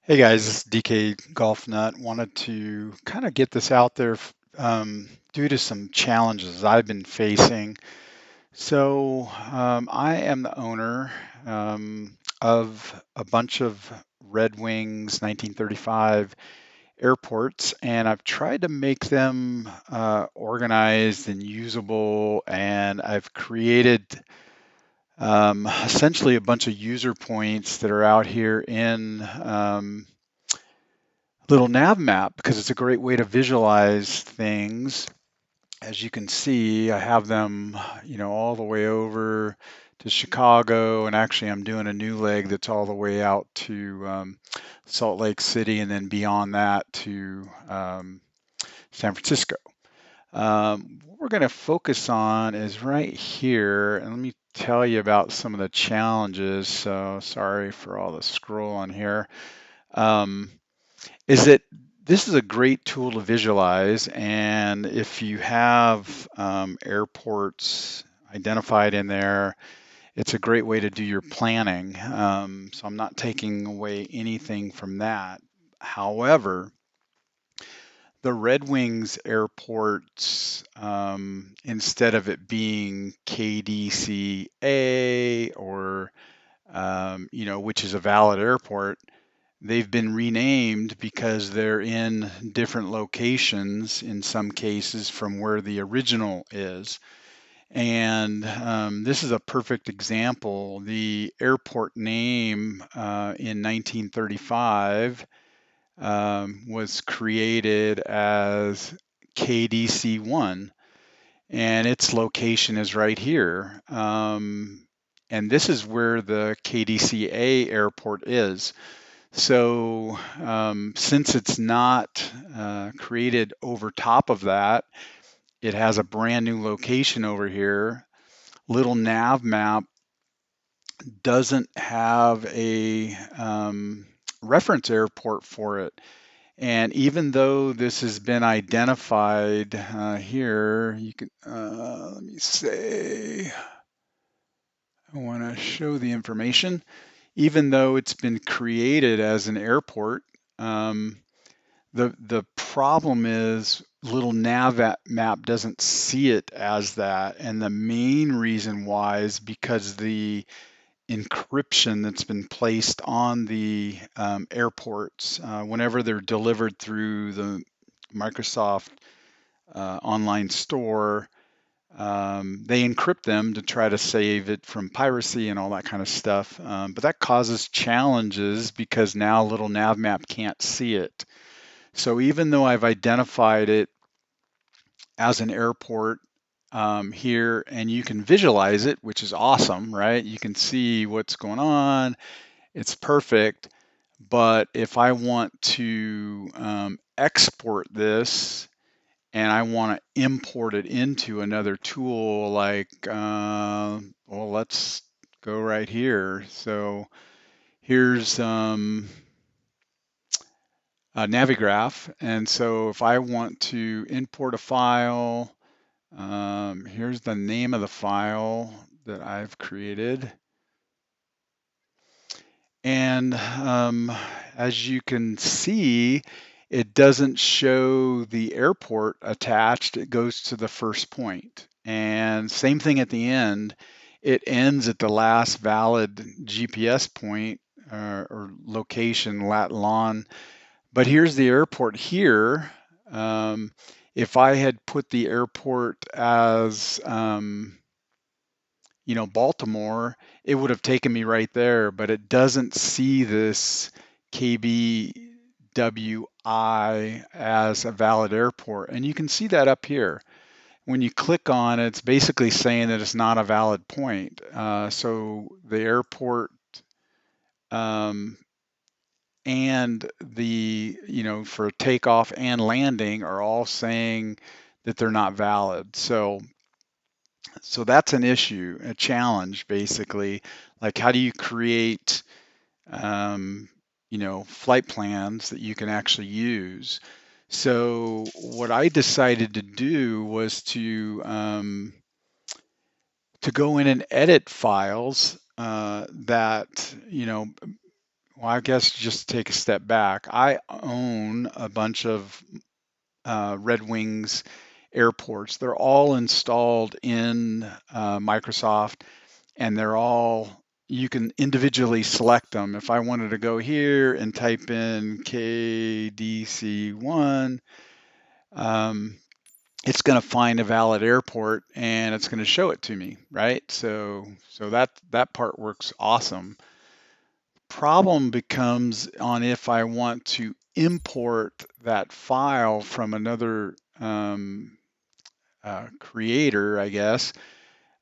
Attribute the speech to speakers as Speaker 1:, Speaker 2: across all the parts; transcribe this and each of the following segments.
Speaker 1: Hey guys, this is dkgolfnut. Wanted to kind of get this out there due to some challenges I've been facing. I am the owner of a bunch of Redwings 1935 airports, and I've tried to make them organized and usable, and I've created essentially a bunch of user points that are out here in LittleNavMap because it's a great way to visualize things. As you can see, I have them, all the way over to Chicago, and actually I'm doing a new leg that's all the way out to Salt Lake City, and then beyond that to San Francisco. What we're going to focus on is right here, and let me tell you about some of the challenges. So sorry for all the scroll on here. Um, is that this is a great tool to visualize, and if you have airports identified in there, it's a great way to do your planning. So I'm not taking away anything from that. However, the Red Wings airports, instead of it being KDCA or which is a valid airport, they've been renamed because they're in different locations in some cases from where the original is. And this is a perfect example. The airport name in 1935 was created as KDC1, and its location is right here. And this is where the KDCA airport is. So since it's not created over top of that, it has a brand new location over here. LittleNavMap doesn't have a reference airport for it. And even though this has been identified here, you can, let me say, I want to show the information. Even though it's been created as an airport, um, the problem is LittleNavMap doesn't see it as that, and the main reason why is because the encryption that's been placed on the airports whenever they're delivered through the Microsoft online store. They encrypt them to try to save it from piracy and all that kind of stuff. But that causes challenges because now LittleNavMap can't see it. So even though I've identified it as an airport here, and you can visualize it, which is awesome, right? You can see what's going on. It's perfect. But if I want to export this and I want to import it into another tool like, well, let's go right here. So here's Navigraph. And so if I want to import a file, here's the name of the file that I've created. And as you can see, it doesn't show the airport attached. It goes to the first point. And same thing at the end. It ends at the last valid GPS point or location, lat long. But here's the airport here. If I had put the airport as, Baltimore, it would have taken me right there, but it doesn't see this KBWI as a valid airport. And you can see that up here. When you click on it, it's basically saying that it's not a valid point. So the airport um, and for takeoff and landing are all saying that they're not valid. So that's an issue, a challenge, basically. Like, how do you create, flight plans that you can actually use? So what I decided to do was to go in and edit files that, well, I guess just take a step back. I own a bunch of Redwings airports. They're all installed in Microsoft, and they're all, you can individually select them. If I wanted to go here and type in KDC1, um, it's going to find a valid airport and it's going to show it to me, right? So that part works awesome. Problem becomes on if I want to import that file from another creator, I guess.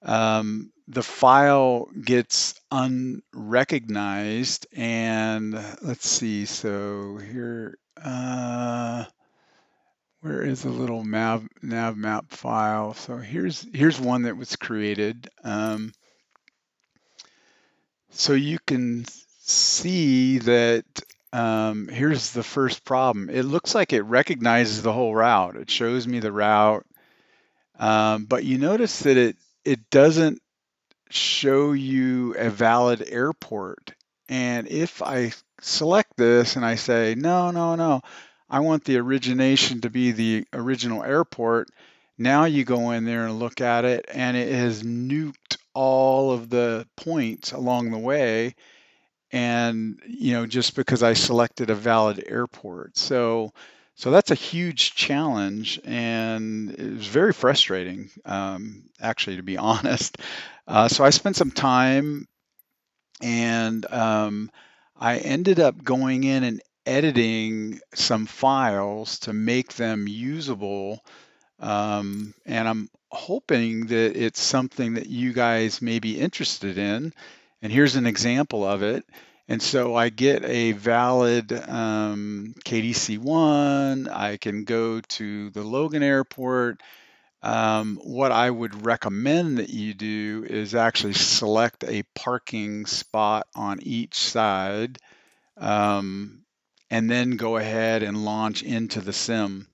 Speaker 1: The file gets unrecognized, and let's see. So here, where is the little NavMap file? So here's one that was created. So you can see that here's the first problem. It looks like it recognizes the whole route. It shows me the route, but you notice that it doesn't show you a valid airport. And if I select this and I say, no, no, no, I want the origination to be the original airport, now you go in there and look at it, and it has nuked all of the points along the way. And, just because I selected a valid airport. So that's a huge challenge, and it was very frustrating, actually, to be honest. So I spent some time, and I ended up going in and editing some files to make them usable. And I'm hoping that it's something that you guys may be interested in. And here's an example of it. And so I get a valid KDC1. I can go to the Logan Airport. What I would recommend that you do is actually select a parking spot on each side, um, and then go ahead and launch into the sim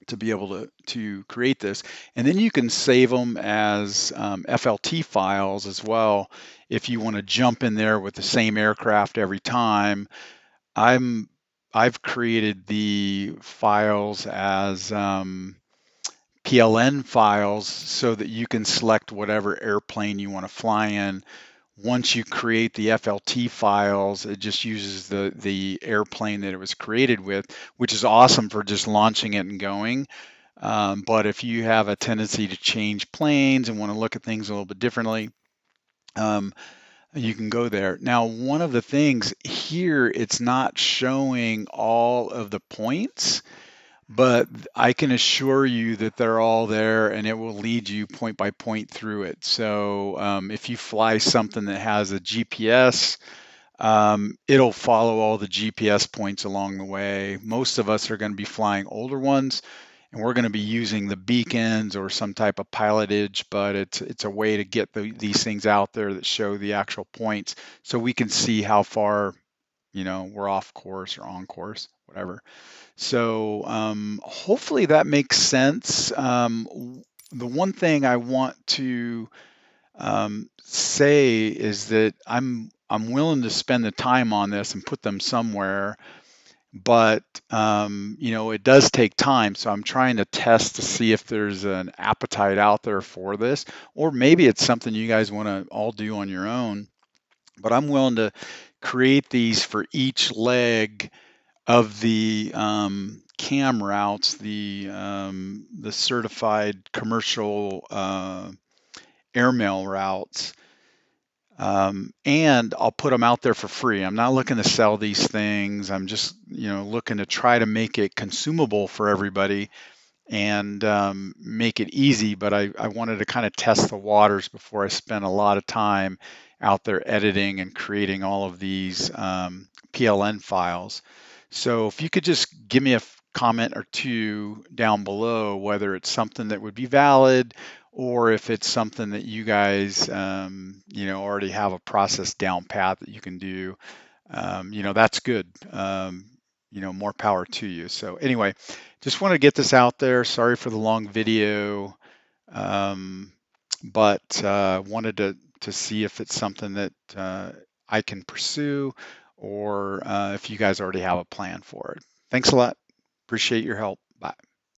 Speaker 1: to be able to create this. And then you can save them as FLT files as well if you want to jump in there with the same aircraft every time. I'm I've created the files as PLN files so that you can select whatever airplane you want to fly in. Once you create the FLT files, it just uses the airplane that it was created with, which is awesome for just launching it and going. But if you have a tendency to change planes and want to look at things a little bit differently, um, you can go there. Now, one of the things here, it's not showing all of the points, but I can assure you that they're all there, and it will lead you point by point through it. So if you fly something that has a GPS, it'll follow all the GPS points along the way. Most of us are going to be flying older ones, and we're going to be using the beacons or some type of pilotage, but it's a way to get these things out there that show the actual points, so we can see how far we're off course or on course, whatever. So hopefully that makes sense. The one thing I want to say is that I'm willing to spend the time on this and put them somewhere, but it does take time. So I'm trying to test to see if there's an appetite out there for this, or maybe it's something you guys want to all do on your own. But I'm willing to create these for each leg of the CAM routes, the certified commercial airmail routes, and I'll put them out there for free. I'm not looking to sell these things. I'm just looking to try to make it consumable for everybody and make it easy. But I wanted to kind of test the waters before I spent a lot of time out there editing and creating all of these PLN files. So if you could just give me a comment or two down below, whether it's something that would be valid or if it's something that you guys, already have a process down pat that you can do, that's good. More power to you. So anyway, just want to get this out there. Sorry for the long video, but wanted to see if it's something that I can pursue, or if you guys already have a plan for it. Thanks a lot. Appreciate your help.